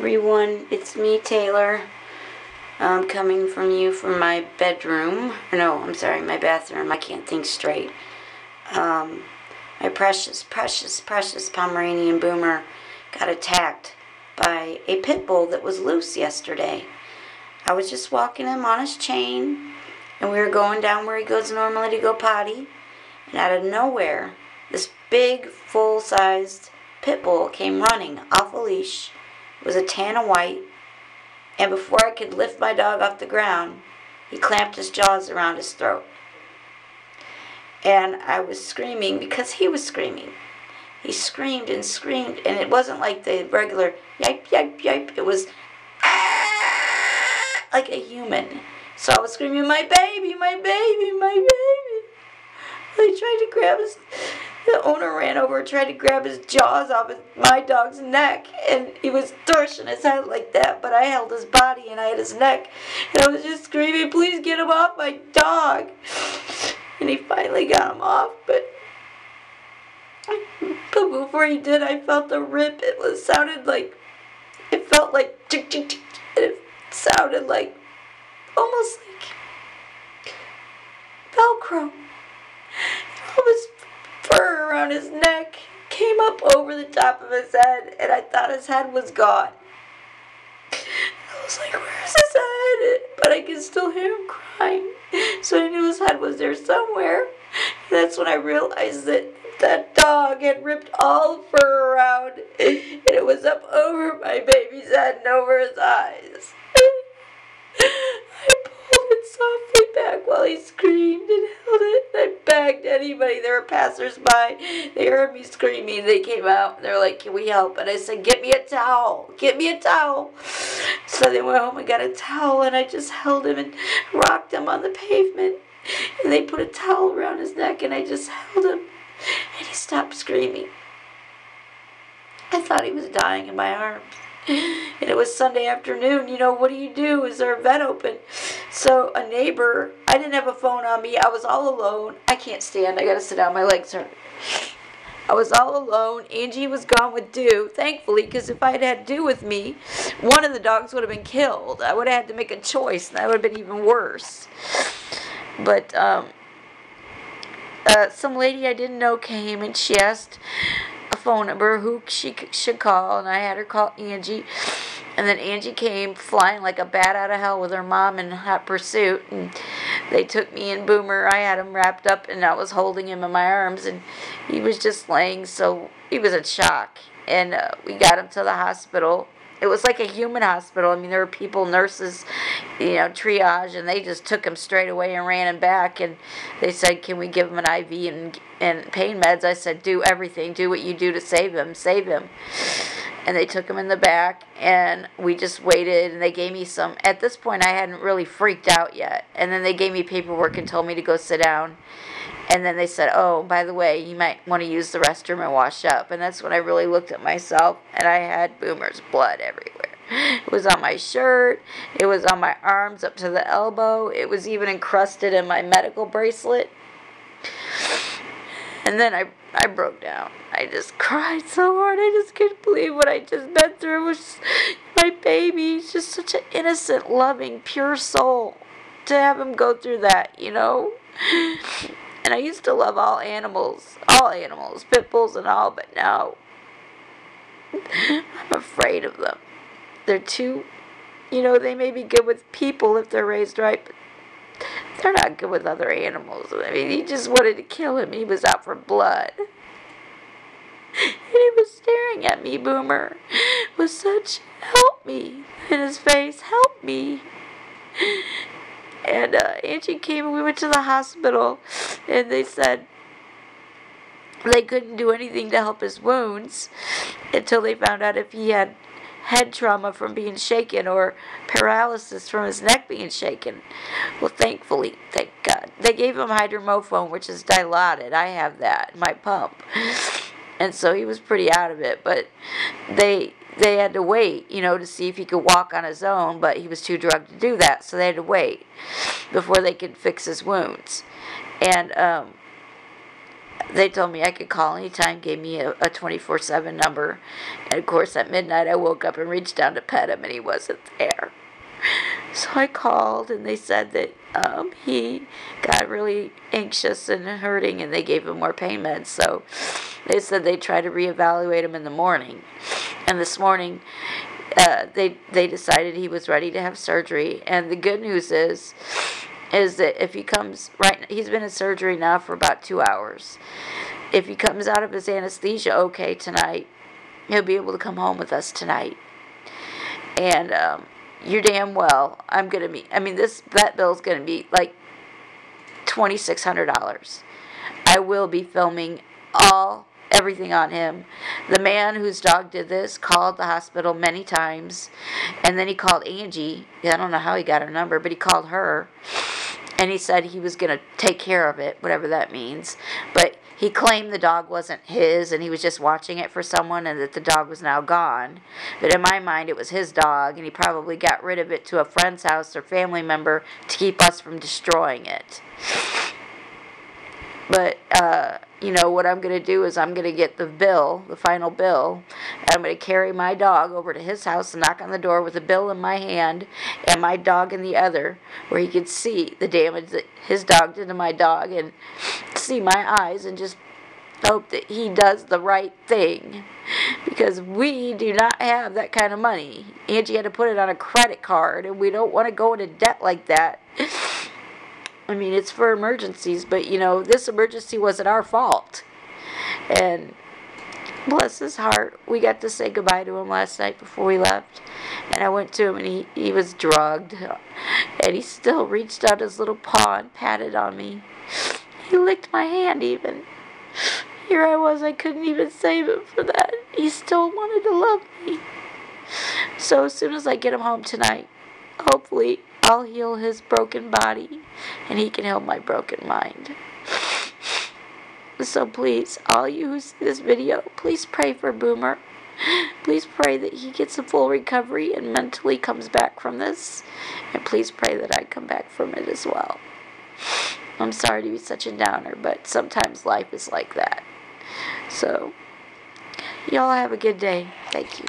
everyone, it's me, Taylor. I'm coming from you from my bedroom. No, I'm sorry, my bathroom. I can't think straight. My precious, precious, precious Pomeranian Boomer got attacked by a pit bull that was loose yesterday. I was just walking him on his chain, and we were going down where he goes normally to go potty, and out of nowhere, this big, full-sized pit bull came running off a leash. It was a tan and white, and before I could lift my dog off the ground, he clamped his jaws around his throat. And I was screaming because he was screaming. He screamed and screamed, and it wasn't like the regular yipe, yipe, yipe. It was like a human. So I was screaming, my baby, my baby, my baby. They tried to grab his, the owner ran over and tried to grab his jaws off my dog's neck, and he was thrashing his head like that, but I held his body and I had his neck, and I was just screaming, please get him off my dog. And he finally got him off, but before he did, I felt the rip. It felt like tick, tick, tick, and it sounded like, almost like Velcro. All his fur around his neck came up over the top of his head, and I thought his head was gone. I was like, where's his head? But I could still hear him crying, so I knew his head was there somewhere. And that's when I realized that that dog had ripped all the fur around, and it was up over my baby's head and over his eyes. I pulled it softly back while he screamed and held it. And I begged anybody. There were passers-by. They heard me screaming. They came out. And they were like, can we help? And I said, get me a towel. Get me a towel. So they went home and got a towel, and I just held him and rocked him on the pavement. And they put a towel around his neck, and I just held him. And he stopped screaming. I thought he was dying in my arms. And it was Sunday afternoon. You know, what do? Is there a vet open? So a neighbor, I didn't have a phone on me. I was all alone. I can't stand. I got to sit down. My legs hurt. I was all alone. Angie was gone with Dew, thankfully, because if I had had Dew with me, one of the dogs would have been killed. I would have had to make a choice, and that would have been even worse. But some lady I didn't know came, and she asked a phone number who she should call, and I had her call Angie. And then Angie came flying like a bat out of hell with her mom in hot pursuit, and they took me and Boomer. I had him wrapped up, and I was holding him in my arms, and he was just laying, so he was in shock. And we got him to the hospital. It was like a human hospital. I mean, there were people, nurses, triage, and they just took him straight away and ran him back. And they said, can we give him an IV and pain meds? I said, do everything. Do what you do to save him. Save him. And they took him in the back, and we just waited, and they gave me some. At this point, I hadn't really freaked out yet. And then they gave me paperwork and told me to go sit down. And then they said, oh, by the way, you might want to use the restroom and wash up. And that's when I really looked at myself, and I had Boomer's blood everywhere. It was on my shirt. It was on my arms up to the elbow. It was even encrusted in my medical bracelet. And then I broke down. I just cried so hard. I just couldn't believe what I just been through. It was my baby. He's just such an innocent, loving, pure soul. To have him go through that, And I used to love all animals, pit bulls and all, but now I'm afraid of them. They're too, they may be good with people if they're raised right, but they're not good with other animals. I mean, he just wanted to kill him. He was out for blood. And he was staring at me, Boomer, with such, help me, in his face, help me. And Angie came, and we went to the hospital, and they said they couldn't do anything to help his wounds until they found out if he had head trauma from being shaken or paralysis from his neck being shaken. Well, thankfully, thank God, they gave him hydromorphone, which is dilaudid. I have that in my pump. And so he was pretty out of it, but they had to wait, to see if he could walk on his own, but he was too drugged to do that, so they had to wait before they could fix his wounds. And they told me I could call anytime, gave me a 24/7 number. And of course, at midnight, I woke up and reached down to pet him, and he wasn't there. So I called, and they said that he got really anxious and hurting, and they gave him more pain meds. So they said they'd try to reevaluate him in the morning. And this morning, they decided he was ready to have surgery. And the good news is that if he comes he's been in surgery now for about 2 hours. If he comes out of his anesthesia okay tonight, he'll be able to come home with us tonight. And you're damn well, this vet bill is going to be like $2,600. I will be filming everything on him. The man whose dog did this called the hospital many times, and then he called Angie. I don't know how he got her number, but he called her, and he said he was going to take care of it, whatever that means. But he claimed the dog wasn't his, and he was just watching it for someone, and that the dog was now gone. But in my mind, it was his dog, and he probably got rid of it to a friend's house or family member to keep us from destroying it. But, what I'm going to do is I'm going to get the final bill, and I'm going to carry my dog over to his house and knock on the door with the bill in my hand and my dog in the other, where he could see the damage that his dog did to my dog and see my eyes and just hope that he does the right thing, because we do not have that kind of money. Angie had to put it on a credit card, and we don't want to go into debt like that. It's for emergencies, but, this emergency wasn't our fault. And bless his heart, we got to say goodbye to him last night before we left. And I went to him, and he was drugged. And he still reached out his little paw and patted on me. He licked my hand even. Here I was, I couldn't even save him for that. He still wanted to love me. So as soon as I get him home tonight, hopefully I'll heal his broken body, and he can heal my broken mind. So please, all you who see this video, please pray for Boomer. Please pray that he gets a full recovery and mentally comes back from this. And please pray that I come back from it as well. I'm sorry to be such a downer, but sometimes life is like that. So, y'all have a good day. Thank you.